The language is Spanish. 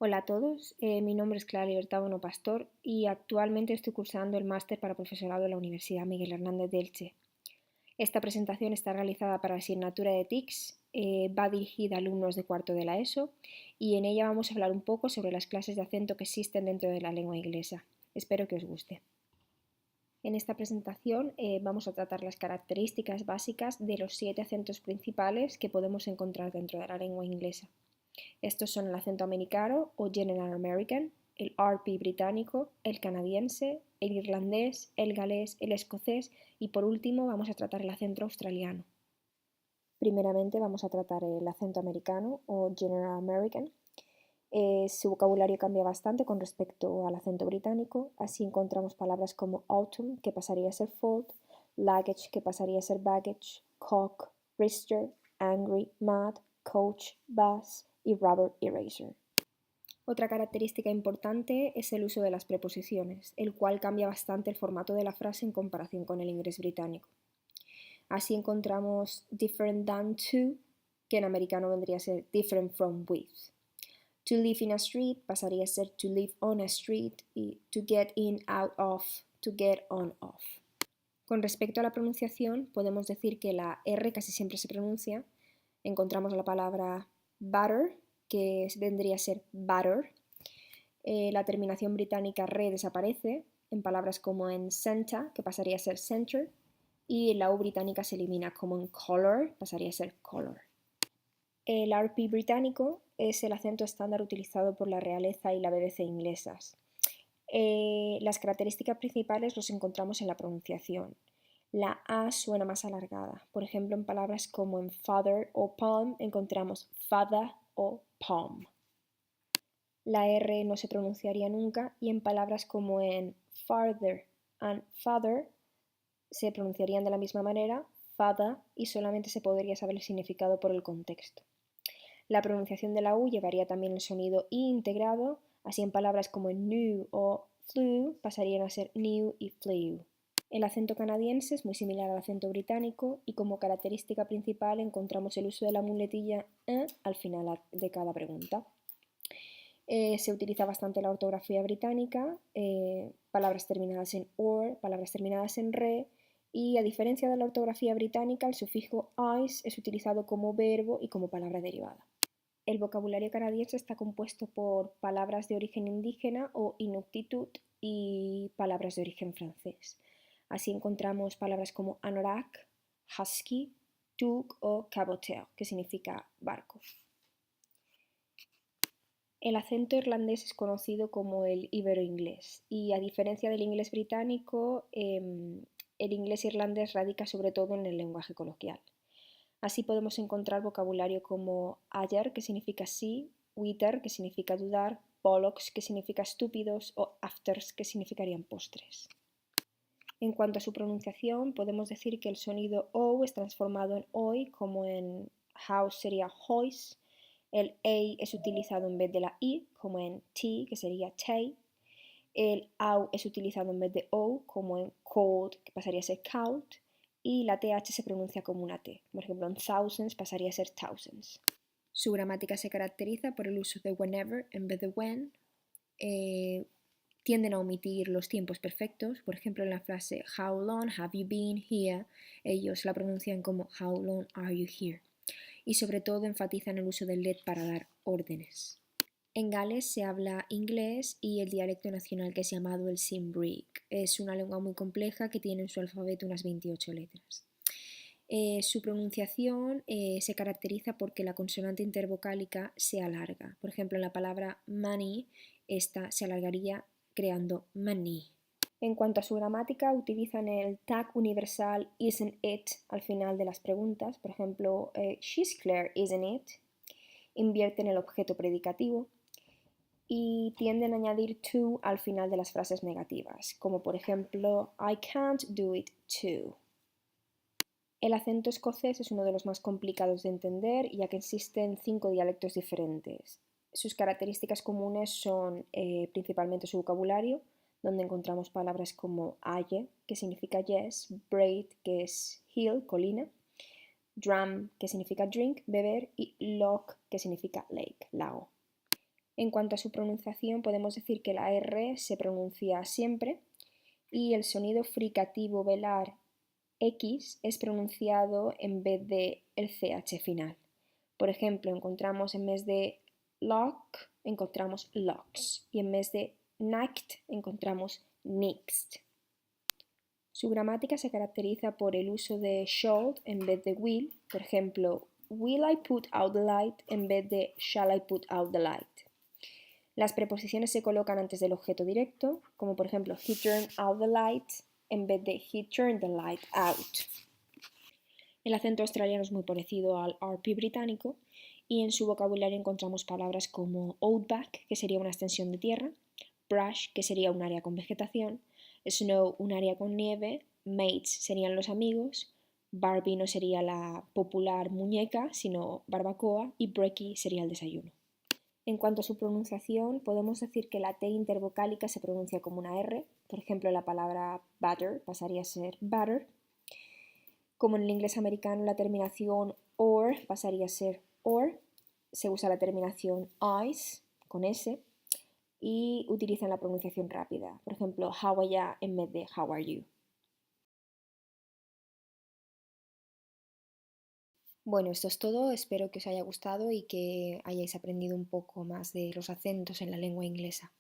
Hola a todos, mi nombre es Clara Libertad Bueno Pastor y actualmente estoy cursando el máster para profesorado en la Universidad Miguel Hernández de Elche. Esta presentación está realizada para la asignatura de TICS, va dirigida a alumnos de cuarto de la ESO y en ella vamos a hablar un poco sobre las clases de acento que existen dentro de la lengua inglesa. Espero que os guste. En esta presentación vamos a tratar las características básicas de los 7 acentos principales que podemos encontrar dentro de la lengua inglesa. Estos son el acento americano o General American, el RP británico, el canadiense, el irlandés, el galés, el escocés y por último vamos a tratar el acento australiano. Primeramente vamos a tratar el acento americano o General American. Su vocabulario cambia bastante con respecto al acento británico, así encontramos palabras como autumn, que pasaría a ser fall, luggage, que pasaría a ser baggage, cock, wrister, angry, mad, coach, bus y rubber eraser. Otra característica importante es el uso de las preposiciones, el cual cambia bastante el formato de la frase en comparación con el inglés británico. Así encontramos different than to, que en americano vendría a ser different from with. To live in a street pasaría a ser to live on a street y to get in, out of, to get on, off. Con respecto a la pronunciación, podemos decir que la R casi siempre se pronuncia. Encontramos la palabra butter, que vendría a ser butter. La terminación británica re desaparece en palabras como en center, que pasaría a ser center, y la U británica se elimina como en color, pasaría a ser color. El RP británico es el acento estándar utilizado por la realeza y la BBC inglesas. Las características principales los encontramos en la pronunciación. La A suena más alargada. Por ejemplo, en palabras como en father o palm encontramos father o palm. La R no se pronunciaría nunca y en palabras como en farther and father se pronunciarían de la misma manera, father, y solamente se podría saber el significado por el contexto. La pronunciación de la U llevaría también el sonido I integrado, así en palabras como en new o flew pasarían a ser new y flew. El acento canadiense es muy similar al acento británico y como característica principal encontramos el uso de la muletilla al final de cada pregunta. Se utiliza bastante la ortografía británica, palabras terminadas en or, palabras terminadas en re, y a diferencia de la ortografía británica, el sufijo "is" es utilizado como verbo y como palabra derivada. El vocabulario canadiense está compuesto por palabras de origen indígena o inuktitut y palabras de origen francés. Así encontramos palabras como anorak, husky, tug o caboteur, que significa barco. El acento irlandés es conocido como el ibero-inglés y a diferencia del inglés británico, el inglés irlandés radica sobre todo en el lenguaje coloquial. Así podemos encontrar vocabulario como ayer, que significa sí, wither, que significa dudar, bollocks, que significa estúpidos, o afters, que significarían postres. En cuanto a su pronunciación, podemos decir que el sonido O es transformado en OI, como en house sería hois. El A es utilizado en vez de la I, como en T, que sería tay. El AU es utilizado en vez de O, como en cold, que pasaría a ser cold. Y la TH se pronuncia como una T. Por ejemplo, en thousands pasaría a ser thousands. Su gramática se caracteriza por el uso de whenever en vez de when. Tienden a omitir los tiempos perfectos. Por ejemplo, en la frase How long have you been here? Ellos la pronuncian como How long are you here? Y sobre todo enfatizan el uso del let para dar órdenes. En Gales se habla inglés y el dialecto nacional que es llamado el Simbric. Es una lengua muy compleja que tiene en su alfabeto unas 28 letras. Su pronunciación se caracteriza porque la consonante intervocálica se alarga. Por ejemplo, en la palabra money, esta se alargaría creando money. En cuanto a su gramática, utilizan el tag universal isn't it al final de las preguntas. Por ejemplo, she's Claire, isn't it? Invierten el objeto predicativo y tienden a añadir to al final de las frases negativas, como por ejemplo, I can't do it too. El acento escocés es uno de los más complicados de entender, ya que existen 5 dialectos diferentes. Sus características comunes son principalmente su vocabulario, donde encontramos palabras como aye, que significa yes, braid, que es hill, colina, dram, que significa drink, beber, y loch, que significa lake, lago. En cuanto a su pronunciación, podemos decir que la R se pronuncia siempre y el sonido fricativo velar X es pronunciado en vez de el CH final. Por ejemplo, encontramos en vez de lock, encontramos locks y en vez de night encontramos next. Su gramática se caracteriza por el uso de should en vez de will. Por ejemplo, will I put out the light en vez de shall I put out the light. Las preposiciones se colocan antes del objeto directo, como por ejemplo he turned out the light en vez de he turned the light out. El acento australiano es muy parecido al RP británico y en su vocabulario encontramos palabras como outback, que sería una extensión de tierra, brush, que sería un área con vegetación, snow, un área con nieve, mates serían los amigos, Barbie no sería la popular muñeca, sino barbacoa, y brekkie sería el desayuno. En cuanto a su pronunciación, podemos decir que la T intervocálica se pronuncia como una R, por ejemplo, la palabra butter pasaría a ser butter. Como en el inglés americano, la terminación or pasaría a ser or. Se usa la terminación eyes con S y utilizan la pronunciación rápida. Por ejemplo, how are ya en vez de how are you. Bueno, esto es todo. Espero que os haya gustado y que hayáis aprendido un poco más de los acentos en la lengua inglesa.